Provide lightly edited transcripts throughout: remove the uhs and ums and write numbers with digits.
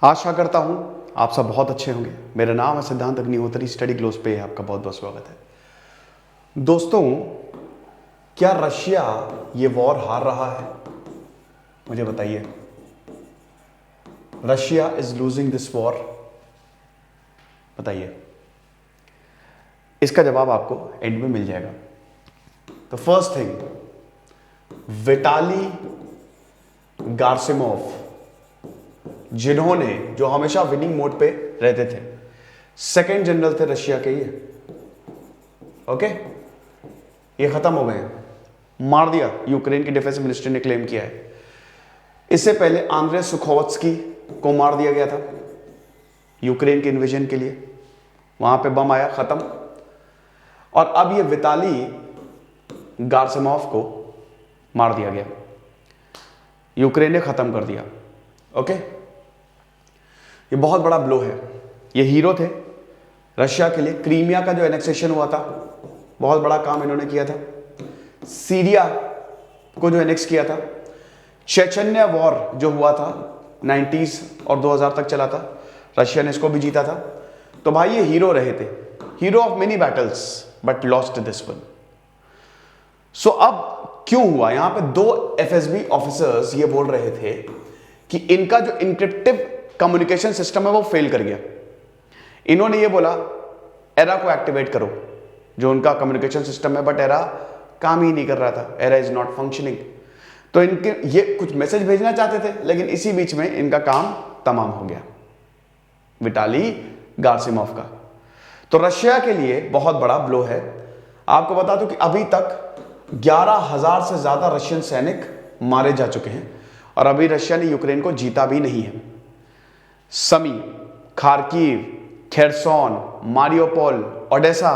आशा करता हूं आप सब बहुत अच्छे होंगे। मेरा नाम है सिद्धांत अग्निहोत्री, स्टडी ग्लोस पे आपका बहुत बहुत स्वागत है। दोस्तों, क्या रशिया ये वॉर हार रहा है? मुझे बताइए। Russia is losing this war, बताइए। इसका जवाब आपको एंड में मिल जाएगा। तो फर्स्ट थिंग, विटाली गार्सिमोव, जिन्होंने जो हमेशा विनिंग मोड पे रहते थे, सेकंड जनरल थे रशिया के ये, ओके, ये खत्म हो गए हैं, मार दिया, यूक्रेन की डिफेंस मिनिस्ट्री ने क्लेम किया है। इससे पहले आंद्रे सुखोवत्स्की को मार दिया गया था यूक्रेन के इन्वेजन के लिए, वहां पे बम आया, खत्म। और अब ये विटाली गार्सिमोव को मार दिया गया, यूक्रेन ने खत्म कर दिया, ओके। ये बहुत बड़ा ब्लो है। ये हीरो थे रशिया के लिए। क्रीमिया का जो एनेक्सेशन हुआ था, बहुत बड़ा काम इन्होंने किया था। सीरिया को जो एनेक्स किया था, चेचन्या वॉर जो हुआ था 90s और 2000 तक चला था, रशिया ने इसको भी जीता था। तो भाई ये हीरो रहे थे, hero of many battles but lost this one. So अब क्यों हुआ? यहां पे दो एफएसबी ऑफिसर्स ये बोल रहे थे कि इनका जो इंक्रिप्टिव कम्युनिकेशन सिस्टम है वो फेल कर गया। इन्होंने ये बोला एरा को एक्टिवेट करो, जो उनका कम्युनिकेशन सिस्टम है, बट एरा काम ही नहीं कर रहा था, एरा इज नॉट फंक्शनिंग। तो इनके ये कुछ मैसेज भेजना चाहते थे, लेकिन इसी बीच में इनका काम तमाम हो गया, विटाली गार्सिमोव का। तो रशिया के लिए बहुत बड़ा ब्लो है। आपको बता दूं कि अभी तक 11,000 से ज्यादा रशियन सैनिक मारे जा चुके हैं और अभी रशिया ने यूक्रेन को जीता भी नहीं है। समी, खार्किव, खेरसोन, मारियोपोल, ओडेसा,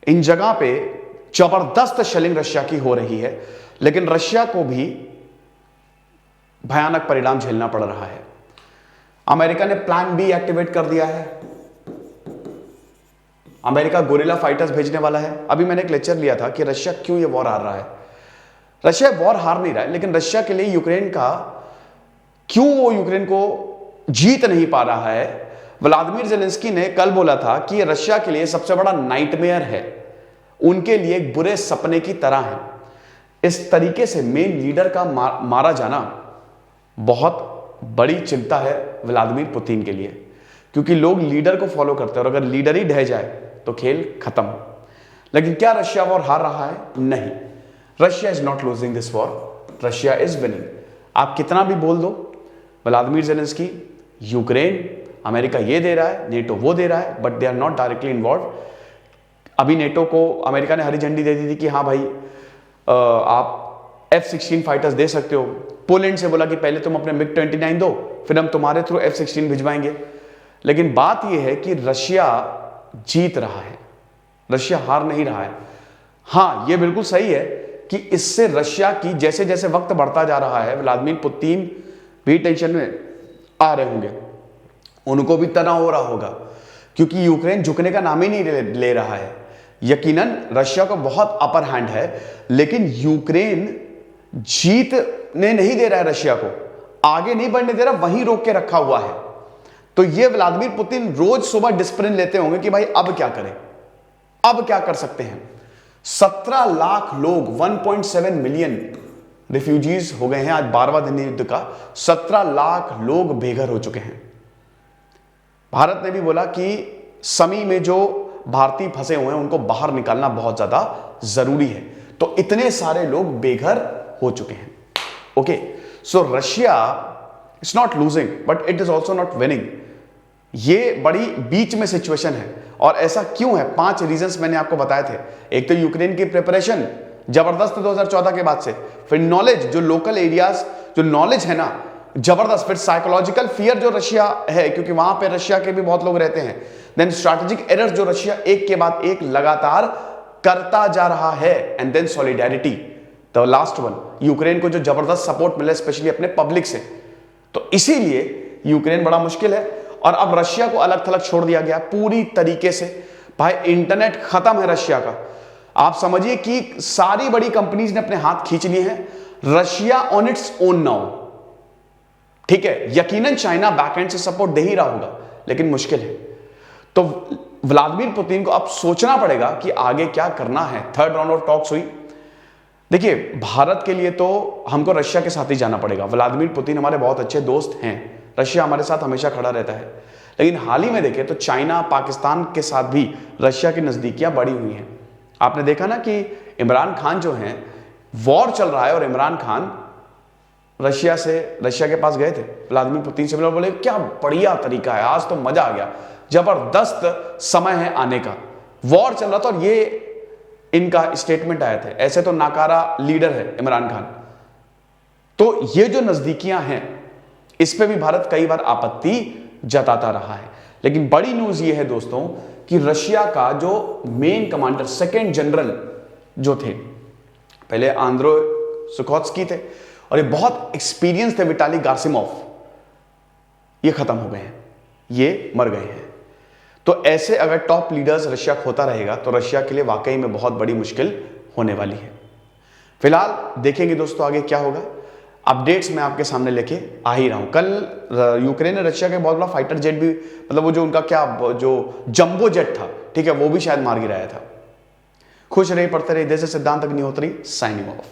इन जगह पे जबरदस्त शेलिंग रशिया की हो रही है, लेकिन रशिया को भी भयानक परिणाम झेलना पड़ रहा है। अमेरिका ने प्लान बी एक्टिवेट कर दिया है। अमेरिका गोरिल्ला फाइटर्स भेजने वाला है। अभी मैंने एक लेक्चर लिया था कि रशिया क्यों ये वॉर हार रहा है। रशिया वॉर हार नहीं रहा है, लेकिन रशिया के लिए यूक्रेन का क्यों वो यूक्रेन को जीत नहीं पा रहा है। व्लादिमीर जेलेंस्की ने कल बोला था कि रशिया के लिए सबसे बड़ा नाइटमेयर है, उनके लिए एक बुरे सपने की तरह है। इस तरीके से मेन लीडर का मारा जाना बहुत बड़ी चिंता है व्लादिमीर पुतिन के लिए, क्योंकि लोग लीडर को फॉलो करते हैं और अगर लीडर ही ढह जाए तो खेल खत्म। लेकिन क्या रशिया वॉर हार रहा है? नहीं, Russia is not losing this war, Russia is winning. आप कितना भी बोल दो, व्लादिमीर जेलेंस्की, यूक्रेन, अमेरिका ये दे रहा है, नेटो वो दे रहा है, but they are not directly involve. अभी नेटो को अमेरिका ने हरी झंडी दे दी थी कि हाँ भाई आप F-16 फाइटर्स दे सकते हो। पोलैंड से बोला कि पहले तुम अपने MiG-29 दो, फिर हम तुम्हारे थ्रू F-16 भिजवाएंगे। लेकिन बात यह है कि रशिया जीत रहा है, रशिया हार नहीं रहा है। हाँ, यह बिल्कुल सही है कि इससे रशिया की जैसे जैसे वक्त बढ़ता जा रहा है, व्लादिमीर पुतिन भी टेंशन में आ रहे होंगे, उनको भी तनाव हो रहा होगा, क्योंकि यूक्रेन झुकने का नाम ही नहीं ले रहा है। यकीनन रशिया को बहुत अपर हैंड है, लेकिन यूक्रेन जीतने नहीं दे रहा है, रशिया को आगे नहीं बढ़ने दे रहा, वहीं रोक के रखा हुआ है। तो ये व्लादिमीर पुतिन रोज सुबह डिस्प्लिन लेते होंगे कि भाई अब क्या करें, अब क्या कर सकते हैं। 17 लाख लोग, 1.7 मिलियन रिफ्यूजीज हो गए हैं। आज 12वां दिन युद्ध का, 17 लाख लोग बेघर हो चुके हैं। भारत ने भी बोला कि समी में जो भारतीय फंसे हुए हैं उनको बाहर निकालना बहुत ज्यादा जरूरी है। तो इतने सारे लोग बेघर हो चुके हैं। Okay, so Russia is not losing but it is also not winning. ये बड़ी बीच में सिचुएशन है। और ऐसा क्यों है? 5 रीजंस मैंने आपको बताए थे। एक तो यूक्रेन की प्रिपरेशन जबरदस्त 2014 के बाद से, फिर नॉलेज, जो लोकल एरियाज जो नॉलेज है ना जबरदस्त, फिर साइकोलॉजिकल फियर जो रशिया है, क्योंकि वहां पे रशिया के भी बहुत लोग रहते हैं। देन स्ट्रैटेजिक एरर्स जो रशिया एक के बाद एक लगातार करता जा रहा है, and then solidarity, the last one, Ukraine को जो जबरदस्त सपोर्ट मिला स्पेशली अपने पब्लिक से। तो इसीलिए यूक्रेन बड़ा मुश्किल है। और अब रशिया को अलग थलग छोड़ दिया गया पूरी तरीके से। भाई इंटरनेट खत्म है रशिया का। आप समझिए कि सारी बड़ी कंपनीज ने अपने हाथ खींच लिए हैं। Russia on its own now, ठीक है, यकीनन चाइना बैकएंड से सपोर्ट दे ही रहा होगा, लेकिन मुश्किल है। तो व्लादिमीर पुतिन को अब सोचना पड़ेगा कि आगे क्या करना है। थर्ड राउंड ऑफ टॉक्स हुई। देखिए, भारत के लिए तो हमको रशिया के साथ ही जाना पड़ेगा। व्लादिमीर पुतिन हमारे बहुत अच्छे दोस्त हैं, रशिया हमारे साथ हमेशा खड़ा रहता है, लेकिन हाल ही में देखें तो चाइना, पाकिस्तान के साथ भी रशिया की नजदीकियां बढ़ी हुई हैं। आपने देखा ना कि इमरान खान जो हैं, वॉर चल रहा है और इमरान खान रशिया के पास गए थे, व्लादिमीर पुतिन से मिले, बोले क्या बढ़िया तरीका है, आज तो मजा आ गया, जबरदस्त समय है आने का। वॉर चल रहा था और ये इनका स्टेटमेंट आया था। ऐसे तो नाकारा लीडर है इमरान खान। तो ये जो नजदीकियां हैं, इस पे भी भारत कई बार आपत्ति जताता रहा है। लेकिन बड़ी न्यूज ये है दोस्तों कि रशिया का जो मेन कमांडर, सेकेंड जनरल जो थे, पहले आंद्रो सुखोत्स्की थे और ये बहुत एक्सपीरियंस थे, विटाली गार्सिमोव, ये खत्म हो गए हैं, ये मर गए हैं। तो ऐसे अगर टॉप लीडर्स रशिया खोता रहेगा तो रशिया के लिए वाकई में बहुत बड़ी मुश्किल होने वाली है। फिलहाल देखेंगे दोस्तों आगे क्या होगा। अपडेट्स मैं आपके सामने लेके आ ही रहा हूं। कल यूक्रेन ने रशिया के बहुत बड़ा फाइटर जेट भी, मतलब वो जो उनका क्या जो जंबो जेट था, ठीक है, वो भी शायद मार गिराया था। खुश रहिए, पढ़ते रहिए। देश से सिद्धांत अग्निहोत्री, साइनिंग ऑफ।